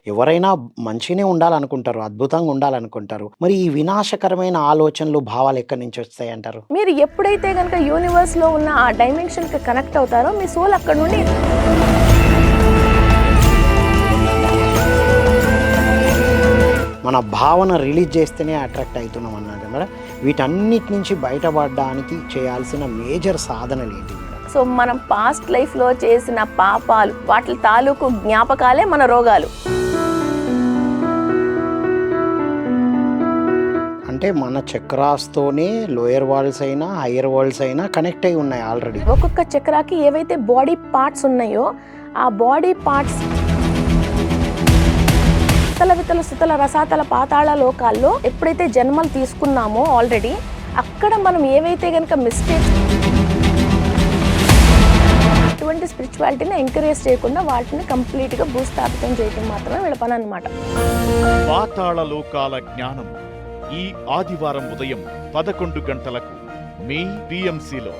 ఎవరైనా మంచినే ఉండాలనుకుంటారు, అద్భుతంగా ఉండాలనుకుంటారు. మరి ఈ వినాశకరమైన ఆలోచనలు, భావాలు ఎక్కడి నుంచి వస్తాయి అంటారు? మీరు ఎప్పుడైతే కనుక యూనివర్స్లో ఉన్న ఆ డైమెన్షన్కి కనెక్ట్ అవుతారో మీ సోల్ అక్కడ నుండి మన భావన రిలీజ్ చేస్తేనే అట్రాక్ట్ అవుతున్నాం అన్నది మేడం. వీటన్నిటి నుంచి బయటపడడానికి చేయాల్సిన మేజర్ సాధనలు ఏంటి మేడం? సో మనం పాస్ట్ లైఫ్లో చేసిన పాపాలు, వాటి తాలూకు జ్ఞాపకాలే మన రోగాలు. అంటే మన చక్రాస్తోనే లోయర్ వరల్డ్స్ అయినా హయ్యర్ వరల్డ్స్ అయినా కనెక్ట్ అయి ఉన్నాయి ఆల్రెడీ. ఒక్కొక్క చక్రాకి ఏవైతే బాడీ పార్ట్స్ ఉన్నాయో ఆ బాడీ పార్ట్స్ వితల సుతల రసాతల పాతాళ లోకాల్లో ఎప్పుడైతే జన్మలు తీసుకున్నామో ఆల్రెడీ అక్కడ మనం ఏవైతే కనుక మిస్టేక్స్, అటువంటి స్పిరిచువాలిటీని ఎంకరేజ్ చేయకుండా వాటిని కంప్లీట్గా భూస్థాపితం చేయడం మాత్రమే వీళ్ళ పని అన్నమాట. పాతాళ లోకాల జ్ఞానం ఈ ఆదివారం ఉదయం 11 గంటలకు మీ PMCలో.